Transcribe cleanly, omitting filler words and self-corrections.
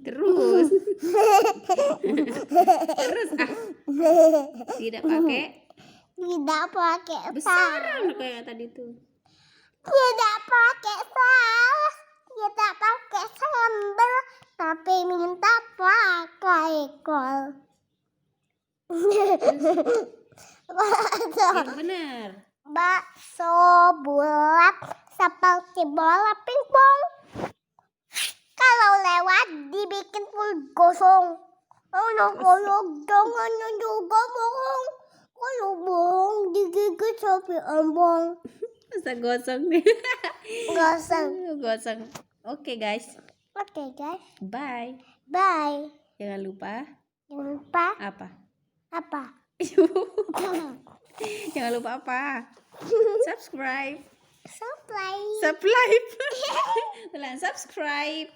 Terus. Terus. Terus tidak pakai besar kayak tadi tuh. Tidak pakai saus, tidak pakai sambal, tapi minta pakai kol. Yang benar. Bakso bulat seperti bola pingpong. Kalau lewat dibikin full gosong. Kalau jangan juga bohong. Kalau bohong digigit sapi ambong. Masa gosong nih. Gosong. Oke guys. Bye. Jangan lupa. Apa? Jangan lupa apa? Subscribe. Ulang subscribe.